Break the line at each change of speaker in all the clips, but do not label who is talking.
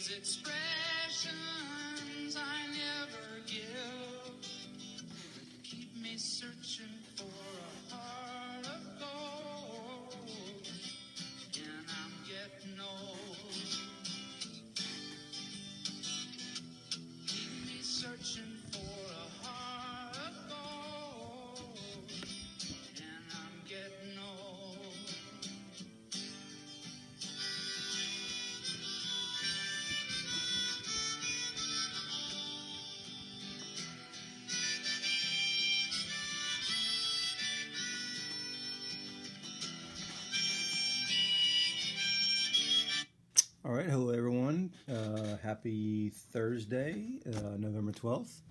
These expressions I never give keep me searching for a heart of gold, and I'm getting old. Keep me searching for a heart of gold, and I'm getting old.
All right, hello everyone. Happy Thursday, November 12th.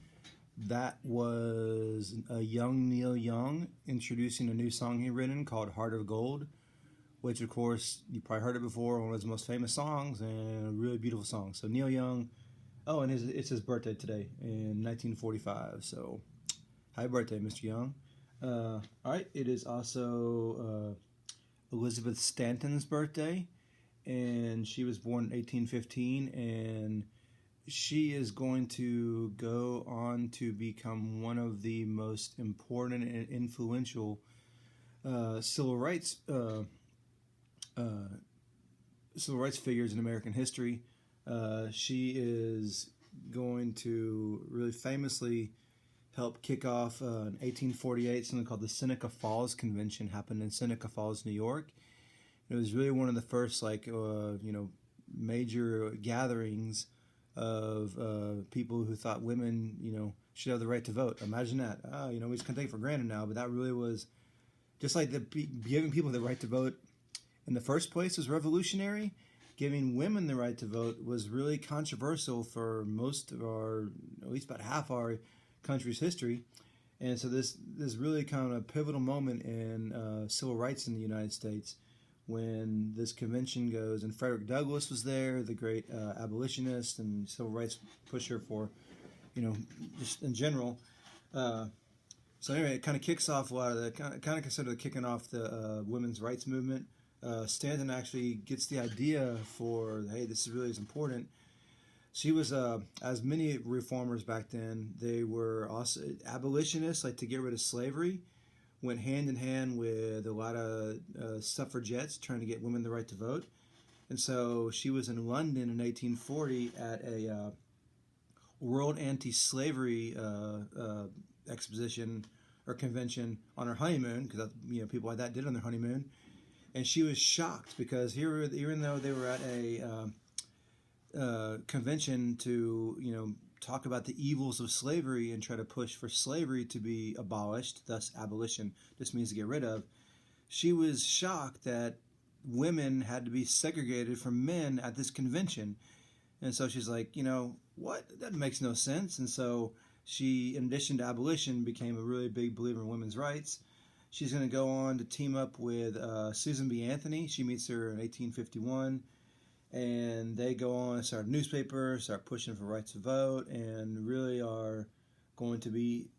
That was a young Neil Young introducing a new song he written called Heart of Gold, which of course you probably heard it before, one of his most famous songs and a really beautiful song. So Neil Young, and it's his birthday today in 1945. So happy birthday, Mr. Young. All right, it is also Elizabeth Stanton's birthday, and she was born in 1815, and she is going to go on to become one of the most important and influential civil rights figures in American history. She is going to really famously help kick off in 1848 something called the Seneca Falls Convention. Happened in Seneca Falls, New York. It was really one of the first, major gatherings of people who thought women, should have the right to vote. Imagine that. We just can't take it for granted now, but that really was just like giving people the right to vote in the first place was revolutionary. Giving women the right to vote was really controversial for most of our, at least about half our country's history. And so this really kind of pivotal moment in civil rights in the United States, when this convention goes, and Frederick Douglass was there, the great abolitionist and civil rights pusher for, just in general. So anyway, it kind of kicks off a lot of the, kind of considered kicking off the women's rights movement. Stanton actually gets the idea for, hey, this really is important. She was, as many reformers back then, they were also abolitionists, like to get rid of slavery. Went hand in hand with a lot of suffragettes trying to get women the right to vote. And so she was in London in 1840 at a World Anti-Slavery exposition or convention on her honeymoon, because people like that did on their honeymoon. And she was shocked because here, even though they were at a convention to, talk about the evils of slavery and try to push for slavery to be abolished, thus abolition just means to get rid of, she was shocked that women had to be segregated from men at this convention. And so she's like, what? That makes no sense. And so she, in addition to abolition, became a really big believer in women's rights. She's going to go on to team up with Susan B. Anthony. She meets her in 1851. And they go on and start a newspaper, start pushing for rights to vote, and really are going to be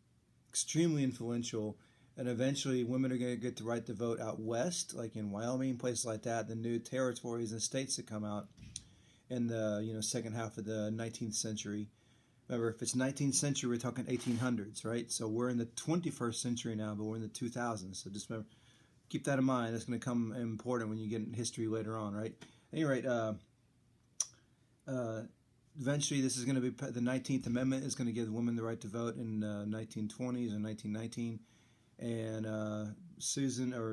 extremely influential. And eventually women are going to get the right to vote out west, like in Wyoming, places like that, the new territories and states that come out in the second half of the 19th century. Remember, if it's 19th century, we're talking 1800s, right? So we're in the 21st century now, but we're in the 2000s. So just remember, keep that in mind. That's going to come important when you get in history later on, right? At any rate, eventually this is going to be, the 19th Amendment is going to give women the right to vote in 1920s or 1919. And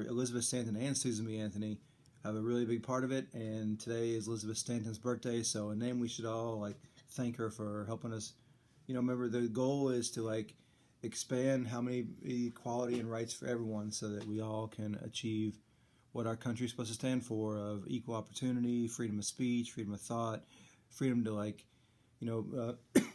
Elizabeth Stanton and Susan B. Anthony have a really big part of it. And today is Elizabeth Stanton's birthday, so a name we should all thank her for helping us. Remember, the goal is to expand how many equality and rights for everyone, so that we all can achieve what our country is supposed to stand for, of equal opportunity, freedom of speech, freedom of thought, freedom to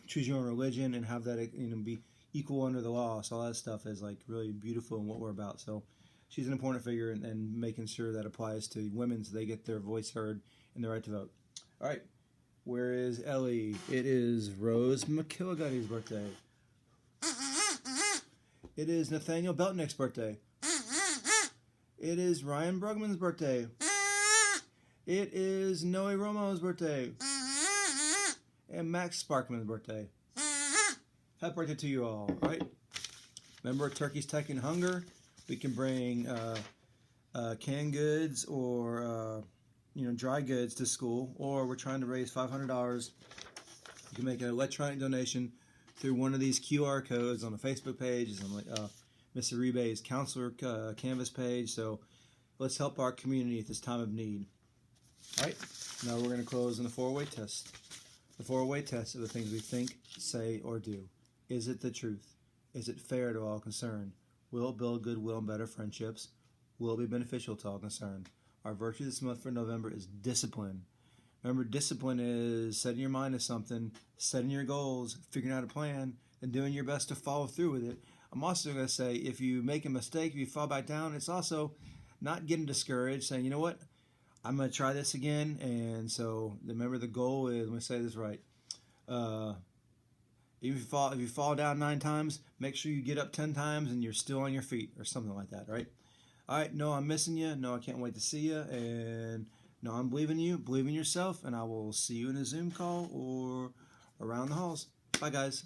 choose your own religion and have that be equal under the law. So all that stuff is really beautiful in what we're about. So she's an important figure and making sure that applies to women, so they get their voice heard and the right to vote. All right, where is Ellie? It is Rose McKilligutty's birthday. It is Nathaniel Beltnick's birthday. It is Ryan Brugman's birthday. It is Noe Romo's birthday. and Max Sparkman's birthday. Happy birthday to you all, right? Remember, turkey's taking hunger. We can bring canned goods or dry goods to school, or we're trying to raise $500. You can make an electronic donation through one of these QR codes on the Facebook page. It's on Mr. Rebay's counselor canvas page. So let's help our community at this time of need. All right, now we're going to close on the 4-way test. The 4-way test are the things we think, say, or do. Is it the truth? Is it fair to all concerned? Will it build goodwill and better friendships? Will it be beneficial to all concerned? Our virtue this month for November is discipline. Remember, discipline is setting your mind to something, setting your goals, figuring out a plan, and doing your best to follow through with it. I'm also going to say, if you make a mistake, if you fall back down, it's also not getting discouraged, saying, you know what, I'm going to try this again. And so remember, the goal is, let me say this right, if you fall down 9 times, make sure you get up 10 times and you're still on your feet, or something like that, right? All right, no, I'm missing you. No, I can't wait to see you. And no, I'm believing you. Believe in yourself. And I will see you in a Zoom call or around the halls. Bye, guys.